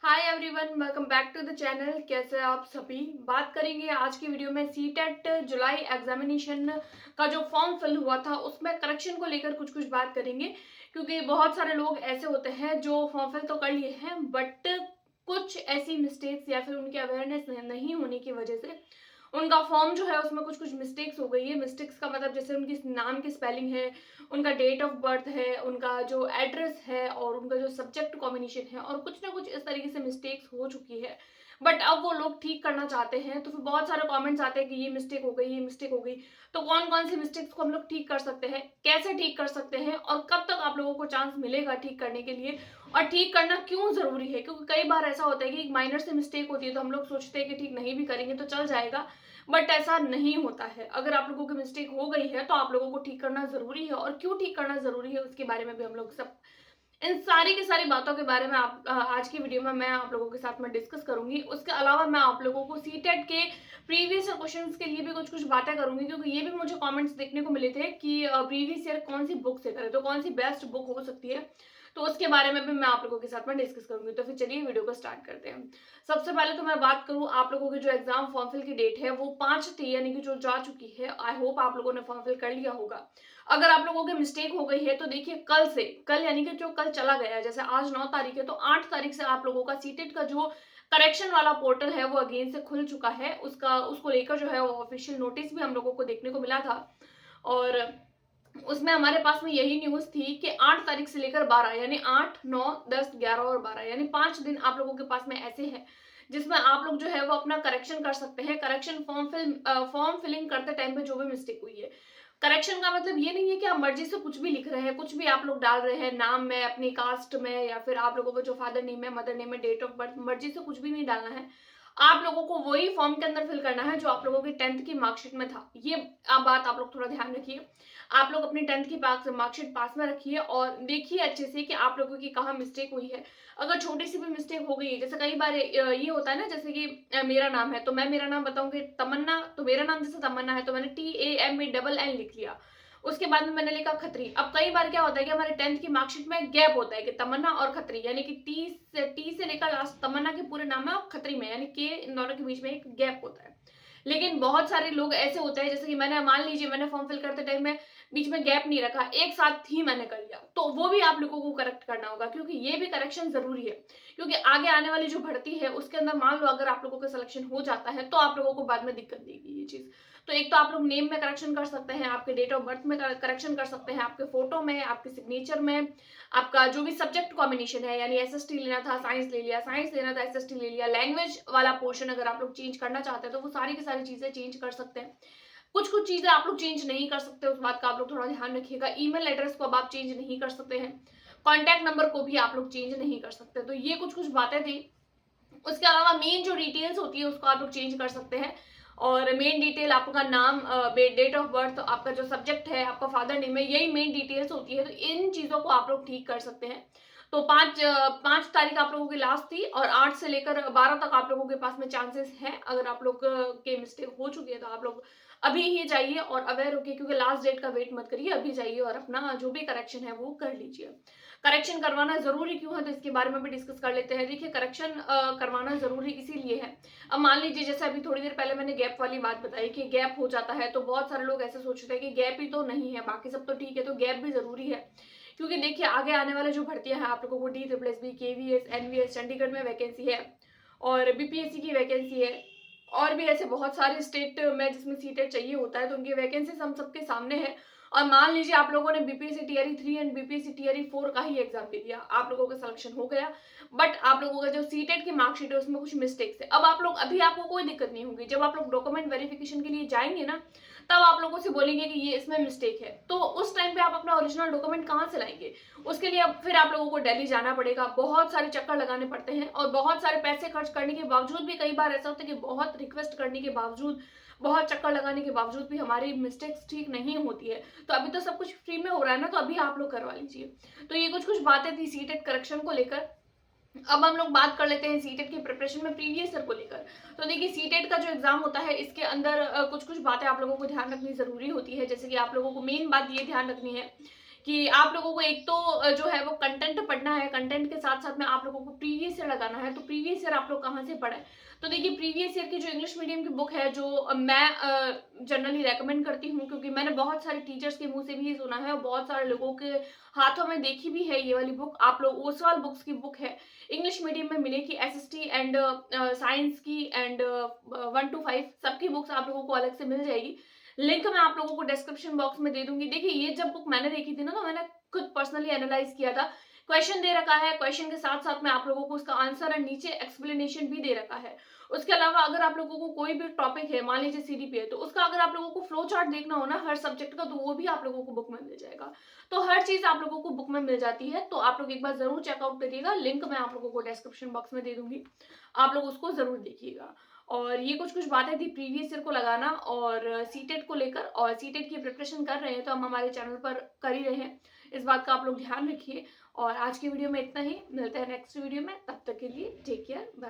Hi everyone, welcome back to the channel. कैसे हैं आप सभी। बात करेंगे आज की वीडियो में सीटेट जुलाई एग्जामिनेशन का जो फॉर्म फिल हुआ था उसमें करेक्शन को लेकर कुछ कुछ बात करेंगे, क्योंकि बहुत सारे लोग ऐसे होते हैं जो फॉर्म फिल तो कर लिए हैं बट कुछ ऐसी मिस्टेक्स या फिर उनकी अवेयरनेस नहीं होने की वजह से उनका फॉर्म जो है उसमें कुछ कुछ मिस्टेक्स हो गई है। मिस्टेक्स का मतलब जैसे उनकी नाम की स्पेलिंग है, उनका डेट ऑफ बर्थ है, उनका जो एड्रेस है और उनका जो सब्जेक्ट कॉम्बिनेशन है, और कुछ ना कुछ इस तरीके से मिस्टेक्स हो चुकी है। बट अब वो लोग ठीक करना चाहते हैं, तो फिर बहुत सारे कमेंट्स आते हैं कि ये मिस्टेक हो गई, ये मिस्टेक हो गई। तो कौन कौन सी मिस्टेक्स को हम लोग ठीक कर सकते हैं, कैसे ठीक कर सकते हैं, और कब तक आप लोगों को चांस मिलेगा ठीक करने के लिए, और ठीक करना क्यों जरूरी है। क्योंकि कई बार ऐसा होता है कि एक माइनर से मिस्टेक होती है तो हम लोग सोचते हैं कि ठीक नहीं भी करेंगे तो चल जाएगा, बट ऐसा नहीं होता है। अगर आप लोगों की मिस्टेक हो गई है तो आप लोगों को ठीक करना जरूरी है, और क्यों ठीक करना जरूरी है उसके बारे में भी हम लोग सब इन सारी की सारी बातों के बारे में आज की वीडियो में मैं आप लोगों के साथ में डिस्कस करूंगी। उसके अलावा मैं आप लोगों को सीटेट के प्रीवियस क्वेश्चंस के लिए भी कुछ कुछ बातें करूंगी, क्योंकि ये भी मुझे कमेंट्स देखने को मिले थे कि प्रीवियस ईयर कौन सी बुक से करें, तो कौन सी बेस्ट बुक हो सकती है, तो उसके बारे में भी मैं आप लोगों के साथ में डिस्कस करूंगी। तो फिर चलिए वीडियो को स्टार्ट करते हैं। सबसे पहले तो मैं बात करूं, आप लोगों की जो एग्जाम फॉर्म फिल की डेट है वो 5 थी, यानी कि जो जा चुकी है। आई होप आप लोगों ने फॉर्म फिल कर लिया होगा। अगर आप लोगों की मिस्टेक हो गई है तो देखिए, कल यानी कि जो कल चला गया, जैसे आज 9 तारीख है तो 8 तारीख से आप लोगों का सीटेट का जो करेक्शन वाला पोर्टल है वो अगेन से खुल चुका है। उसको लेकर जो है वो ऑफिशियल नोटिस भी हम लोगों को देखने को मिला था, और उसमें हमारे पास में यही न्यूज थी कि 8 तारीख से लेकर 12, यानी 8, 9, 10, 11 और 12, यानी 5 दिन आप लोगों के पास में ऐसे हैं जिसमें आप लोग जो है वो अपना करेक्शन कर सकते हैं। करेक्शन फॉर्म फिलिंग करते टाइम पे जो भी मिस्टेक हुई है। करेक्शन का मतलब ये नहीं है कि आप मर्जी से कुछ भी लिख रहे हैं, कुछ भी आप लोग डाल रहे हैं नाम में, अपनी कास्ट में, या फिर आप लोगों को जो फादर नेम है, मदर नेम है, डेट ऑफ बर्थ, मर्जी से कुछ भी नहीं डालना है। आप लोगों को वही फॉर्म के अंदर फिल करना है जो आप लोगों की 10th की मार्कशीट में था। ये बात आप लोग थोड़ा ध्यान रखिए। आप लोग अपनी 10th की मार्कशीट पास में रखिए और देखिए अच्छे से कि आप लोगों की कहाँ मिस्टेक हुई है। अगर छोटी सी भी मिस्टेक हो गई है, जैसे कई बार ये होता है ना, जैसे कि मेरा नाम है तो मैं मेरा नाम बताऊंगी तमन्ना, तो मेरा नाम जैसे तमन्ना है तो मैंने TAMANN लिख लिया। उसके बाद में मैंने लिखा खत्री। अब कई बार क्या होता है कि हमारे 10th की मार्कशीट में गैप होता है कि तमन्ना और खत्री, यानी कि टी से लेकर लास्ट तमन्ना के पूरे नाम में और खत्री में यानी के, इन दोनों के बीच में एक गैप होता है। लेकिन बहुत सारे लोग ऐसे होते हैं, जैसे कि मैंने, मान लीजिए मैंने फॉर्म फिल करते टाइम में बीच में गैप नहीं रखा, एक साथ ही मैंने कर लिया, तो वो भी आप लोगों को करेक्ट करना होगा, क्योंकि ये भी करेक्शन जरूरी है। क्योंकि आगे आने वाली जो भर्ती है उसके अंदर मान लो अगर आप लोगों का सिलेक्शन हो जाता है तो आप लोगों को बाद में दिक्कत देगी ये चीज। तो एक तो आप लोग नेम में करेक्शन कर सकते हैं, आपके डेट ऑफ बर्थ में करेक्शन कर सकते हैं, आपके फोटो में, आपके सिग्नेचर में, आपका जो भी सब्जेक्ट कॉम्बिनेशन है, यानी SST लेना था साइंस ले लिया, साइंस लेना था SST ले लिया, लैंग्वेज वाला पोर्शन अगर आप लोग चेंज करना चाहते हैं तो वो सारी की सारी चीजें चेंज कर सकते हैं। कुछ कुछ चीजें आप लोग चेंज नहीं कर सकते, उस बात का आप लोग थोड़ा ध्यान रखिएगा। ईमेल एड्रेस को अब आप चेंज नहीं कर सकते हैं, कॉन्टैक्ट नंबर को भी आप लोग चेंज नहीं कर सकते। तो ये कुछ कुछ बातें थी। उसके अलावा मेन जो डिटेल्स होती है उसको आप लोग चेंज कर सकते हैं, और मेन डिटेल आपका नाम, डेट ऑफ बर्थ, आपका जो सब्जेक्ट है, आपका फादर नेम है, यही मेन डिटेल्स होती है। तो इन चीजों को आप लोग ठीक कर सकते हैं। तो 5 तारीख आप लोगों की लास्ट थी, और 8 से लेकर 12 तक आप लोगों के पास में चांसेस हैं। अगर आप लोग के मिस्टेक हो चुकी है तो आप लोग अभी ही जाइए और अवेयर होके, क्योंकि लास्ट डेट का वेट मत करिए, अभी जाइए और अपना जो भी करेक्शन है वो कर लीजिए। करेक्शन करवाना जरूरी क्यों है तो इसके बारे में भी डिस्कस कर लेते हैं। देखिए, करेक्शन करवाना जरूरी इसीलिए है। अब मान लीजिए जैसे अभी थोड़ी देर पहले मैंने गैप वाली बात बताई कि गैप हो जाता है, तो बहुत सारे लोग ऐसे सोचते हैं कि गैप ही तो नहीं है, बाकी सब तो ठीक है, तो गैप भी जरूरी है। क्योंकि देखिए, आगे आने वाले जो भर्तियां हैं, आप लोगों को DSSB, KVS, NVS चंडीगढ़ में वैकेंसी है, और BPSC की वैकेंसी है, और भी ऐसे बहुत सारे स्टेट में जिसमें सीटें चाहिए होता है, तो उनकी वैकेंसी हम सबके सामने है। और मान लीजिए आप लोगों ने BPSC TRE 3 and BPSC TRE 4 का ही एग्जाम दे दिया, आप लोगों का सिलेक्शन हो गया, बट आप लोगों का जो सीटेट की मार्कशीट है उसमें कुछ मिस्टेक्स है। अब आप लोग, अभी आपको कोई दिक्कत नहीं होगी, जब आप लोग डॉक्यूमेंट वेरिफिकेशन के लिए जाएंगे ना, तब आप लोगों से बोलेंगे कि ये इसमें मिस्टेक है, तो उस टाइम पे आप अपना ओरिजिनल डॉक्यूमेंट कहाँ से लाएंगे। उसके लिए अब फिर आप लोगों को दिल्ली जाना पड़ेगा, बहुत सारे चक्कर लगाने पड़ते हैं, और बहुत सारे पैसे खर्च करने के बावजूद भी कई बार ऐसा होता है कि बहुत रिक्वेस्ट करने के बावजूद, बहुत चक्कर लगाने के बावजूद भी हमारी मिस्टेक्स ठीक नहीं होती है। तो अभी तो सब कुछ फ्री में हो रहा है ना, तो अभी आप लोग करवा लीजिए। तो ये कुछ कुछ बातें थी सीटेट करेक्शन को लेकर। अब हम लोग बात कर लेते हैं सीटेट की प्रिपरेशन में प्रीवियस ईयर को लेकर। तो देखिए, सीटेट का जो एग्जाम होता है इसके अंदर कुछ कुछ बातें आप लोगों को ध्यान रखनी जरूरी होती है। जैसे कि आप लोगों को मेन बात ये ध्यान रखनी है कि आप लोगों को एक तो जो है वो कंटेंट पढ़ना है, कंटेंट के साथ-साथ में आप लोगों को प्रीवियस ईयर लगाना है, तो प्रीवियस ईयर आप लोग कहाँ से पढ़ें? तो देखिए प्रीवियस ईयर की जो इंग्लिश मीडियम की बुक है, जो मैं जनरली रिकमेंड करती हूँ, क्योंकि मैंने बहुत सारे टीचर्स के मुँह से भी ये सुना है और बहुत सारे लोगों के हाथों में देखी भी है ये वाली बुक। आप लोग ओसवाल बुक्स की बुक है, इंग्लिश मीडियम में मिलेगी, एसएसटी एंड साइंस की एंड 1 टू 5 सबकी बुक्स आप लोगों को अलग से मिल जाएगी। लिंक मैं आप लोगों को डिस्क्रिप्शन बॉक्स में दे दूँगी। देखिए ये जब बुक मैंने देखी थी ना, तो मैंने खुद पर्सनली एनालाइज़ किया था। क्वेश्चन दे रखा है, क्वेश्चन के साथ-साथ में आप लोगों को उसका आंसर और नीचे एक्सप्लेनेशन भी दे रखा है। उसके अलावा अगर आप लोगों को कोई भी टॉपिक है, मान लीजिए सीडीपी है, तो उसका अगर आप लोगों को फ्लो चार्ट देखना हो ना हर सब्जेक्ट का, तो वो भी आप लोगों को बुक में मिल जाएगा। तो हर चीज़ आप लोगों को बुक में मिल जाती है, तो आप लोग एक बार ज़रूर चेकआउट करिएगा। लिंक मैं आप लोगों को डिस्क्रिप्शन बॉक्स में दे दूँगी। आप लोग उसको ज़रूर देखिएगा। और ये कुछ-कुछ बातें थी प्रीवियस ईयर को लगाना और सीटेट को लेकर, और सीटेट की प्रिपरेशन कर रहे हैं तो हम हमारे चैनल पर कर ही रहे हैं। इस बात का आप लोग ध्यान रखिए। और आज की वीडियो में इतना ही, मिलते हैं नेक्स्ट वीडियो में, तब तक के लिए टेक केयर, बाय।